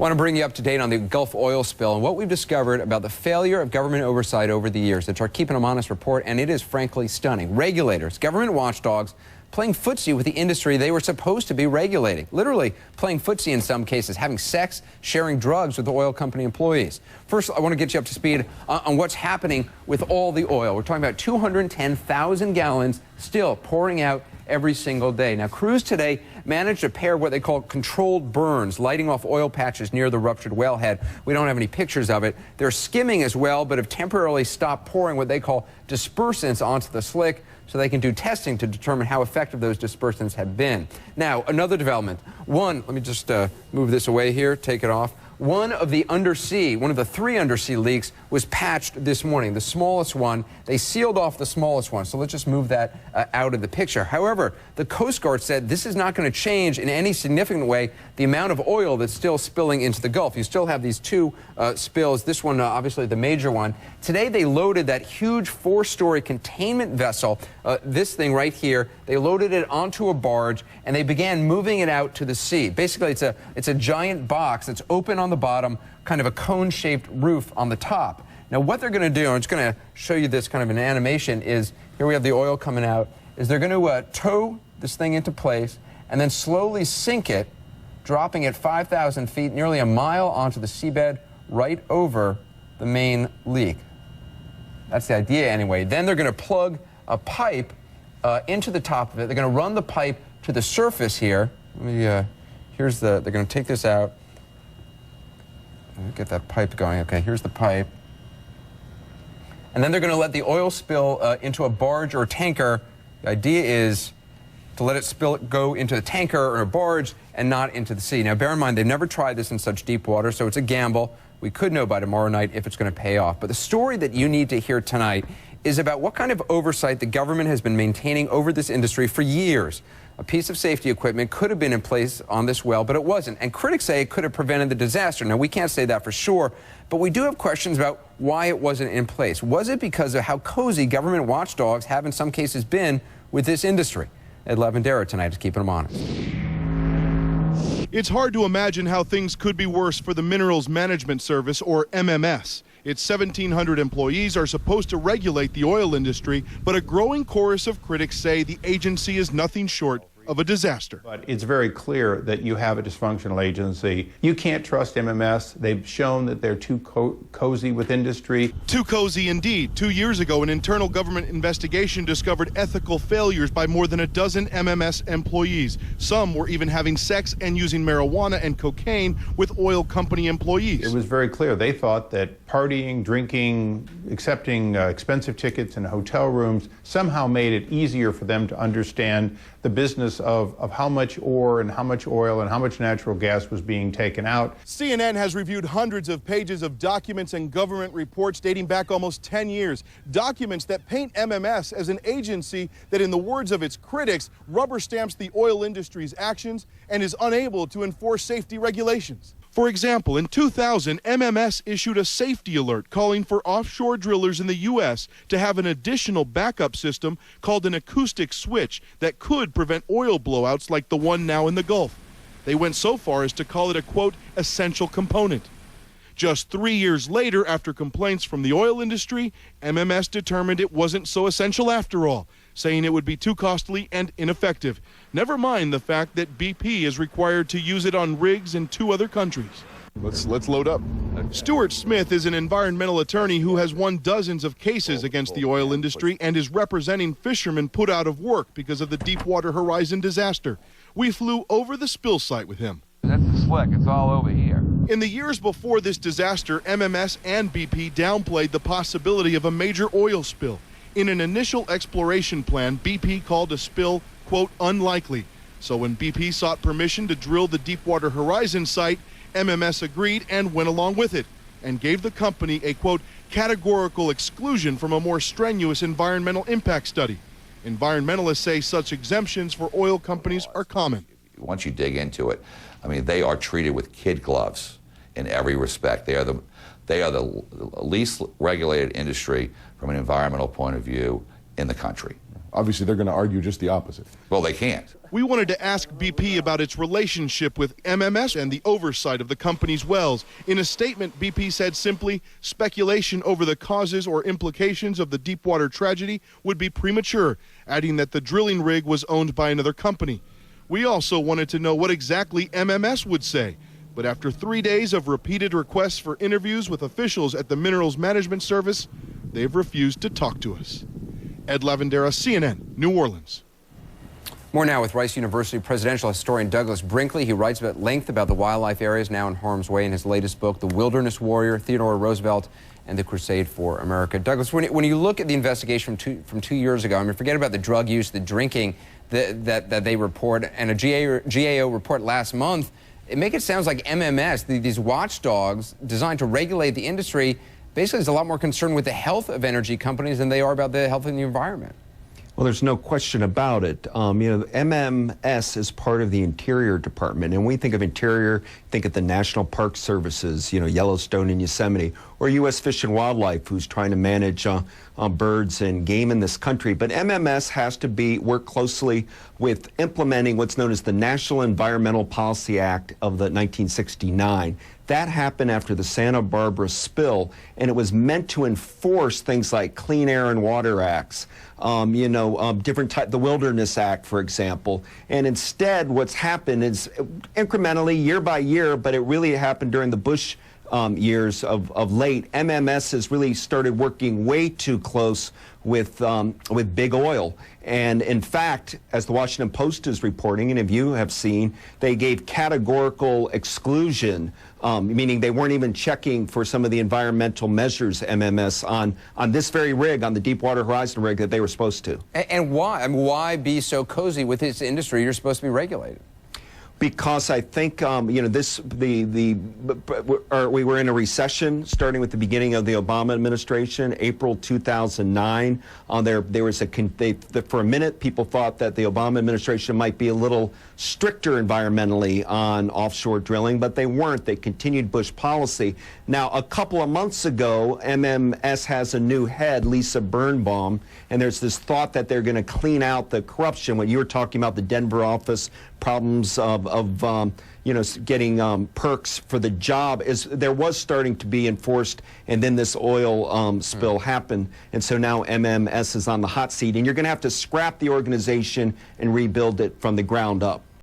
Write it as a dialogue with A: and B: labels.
A: Want to bring you up to date on the Gulf oil spill and what we've discovered about the failure of government oversight over the years. It's our Keeping Them Honest report, and it is frankly stunning. Regulators, government watchdogs, playing footsie with the industry they were supposed to be regulating. Literally playing footsie in some cases, having sex, sharing drugs with the oil company employees. First, I want to get you up to speed on what's happening with all the oil. We're talking about 210,000 gallons still pouring out every single day. Now, crews today managed to pair what they call controlled burns, lighting off oil patches near the ruptured wellhead. We don't have any pictures of it. They're skimming as well, but have temporarily stopped pouring what they call dispersants onto the slick so they can do testing to determine how effective those dispersants have been. Now, another development. Let me just move this away here, take it off. One of the three undersea leaks was patched this morning, the smallest one. They sealed off the smallest one, so let's just move that out of the picture. However, the Coast Guard said this is not going to change in any significant way the amount of oil that's still spilling into the Gulf. You still have these two spills, this one obviously the major one. Today they loaded that huge 4-story containment vessel, this thing right here. They loaded it onto a barge and they began moving it out to the sea. Basically, it's a giant box that's open on the bottom, kind of a cone-shaped roof on the top. Now, what they're going to do, I'm just going to show you this kind of an animation, is here we have the oil coming out, is they're going to tow this thing into place and then slowly sink it, dropping it 5,000 feet, nearly a mile onto the seabed, right over the main leak. That's the idea anyway. Then they're going to plug a pipe into the top of it. They're going to run the pipe to the surface here. They're going to take this out. Get that pipe going. Okay, here's the pipe. And then they're going to let the oil spill into a barge or tanker. The idea is to let it go into the tanker or a barge and not into the sea. Now, bear in mind, they've never tried this in such deep water, so it's a gamble. We could know by tomorrow night if it's going to pay off. But the story that you need to hear tonight is about what kind of oversight the government has been maintaining over this industry for years. A piece of safety equipment could have been in place on this well, but it wasn't. And critics say it could have prevented the disaster. Now, we can't say that for sure, but we do have questions about why it wasn't in place. Was it because of how cozy government watchdogs have in some cases been with this industry? Ed Lavandera tonight is Keeping Them Honest.
B: It's hard to imagine how things could be worse for the Minerals Management Service, or MMS. Its 1,700 employees are supposed to regulate the oil industry, but a growing chorus of critics say the agency is nothing short of a disaster.
C: But it's very clear that you have a dysfunctional agency. You can't trust MMS. They've shown that they're too cozy with industry.
B: Too cozy indeed. 2 years ago, an internal government investigation discovered ethical failures by more than a dozen MMS employees. Some were even having sex and using marijuana and cocaine with oil company employees.
C: It was very clear. They thought that partying, drinking, accepting expensive tickets in hotel rooms somehow made it easier for them to understand the business of how much ore and how much oil and how much natural gas was being taken out.
B: CNN has reviewed hundreds of pages of documents and government reports dating back almost 10 years. Documents that paint MMS as an agency that, in the words of its critics, rubber stamps the oil industry's actions and is unable to enforce safety regulations. For example, in 2000, MMS issued a safety alert calling for offshore drillers in the U.S. to have an additional backup system called an acoustic switch that could prevent oil blowouts like the one now in the Gulf. They went so far as to call it a, quote, essential component. Just 3 years later, after complaints from the oil industry, MMS determined it wasn't so essential after all, saying it would be too costly and ineffective. Never mind the fact that BP is required to use it on rigs in 2 other countries. Let's load up. Stuart Smith is an environmental attorney who has won dozens of cases against the oil industry and is representing fishermen put out of work because of the Deepwater Horizon disaster. We flew over the spill site with him.
D: That's the slick. It's all over here.
B: In the years before this disaster, MMS and BP downplayed the possibility of a major oil spill. In an initial exploration plan, BP called a spill, quote, unlikely. So when BP sought permission to drill the Deepwater Horizon site, MMS agreed and went along with it and gave the company a, quote, categorical exclusion from a more strenuous environmental impact study. Environmentalists say such exemptions for oil companies are common.
D: Once you dig into it, I mean, they are treated with kid gloves in every respect. They are the least regulated industry from an environmental point of view in the country.
E: obviously they're going to argue just the opposite.
D: Well, they can't.
B: We wanted to ask BP about its relationship with MMS and the oversight of the company's wells. In a statement, BP said simply, speculation over the causes or implications of the Deepwater tragedy would be premature, adding that the drilling rig was owned by another company. We also wanted to know what exactly MMS would say. But after 3 days of repeated requests for interviews with officials at the Minerals Management Service, they've refused to talk to us. Ed Lavendera, CNN, New Orleans.
A: More now with Rice University presidential historian Douglas Brinkley. He writes at length about the wildlife areas now in harm's way in his latest book, The Wilderness Warrior, Theodore Roosevelt and the Crusade for America. Douglas, when you look at the investigation from 2 years ago, I mean, forget about the drug use, the drinking that they report, and a GAO report last month, it makes it sound like MMS, these watchdogs designed to regulate the industry, basically is a lot more concerned with the health of energy companies than they are about the health of the environment.
F: Well, there's no question about it. MMS is part of the Interior Department, and when we think of Interior, think of the National Park Services, Yellowstone and Yosemite, or U.S. Fish and Wildlife, who's trying to manage birds and game in this country. But MMS has to work closely with implementing what's known as the National Environmental Policy Act of the 1969. That happened after the Santa Barbara spill, and it was meant to enforce things like Clean Air and Water Acts, the Wilderness Act, for example. And instead, what's happened is incrementally, year by year, but it really happened during the Bush years of late, MMS has really started working way too close with big oil. And in fact, as the Washington Post is reporting, and if you have seen, they gave categorical exclusion, meaning they weren't even checking for some of the environmental measures, MMS, on this very rig, on the Deepwater Horizon rig that they were supposed to.
A: And why? I mean, why be so cozy with this industry you're supposed to be regulated?
F: Because I think we were in a recession starting with the beginning of the Obama administration, April 2009. There was for a minute people thought that the Obama administration might be a little stricter environmentally on offshore drilling, but they weren't. They continued Bush policy. Now, a couple of months ago, MMS has a new head, Lisa Birnbaum, and there's this thought that they're going to clean out the corruption. When you were talking about the Denver office, problems of getting perks for the job, there was starting to be enforced, and then this oil spill happened, and so now MMS is on the hot seat, and you're going to have to scrap the organization and rebuild it from the ground up.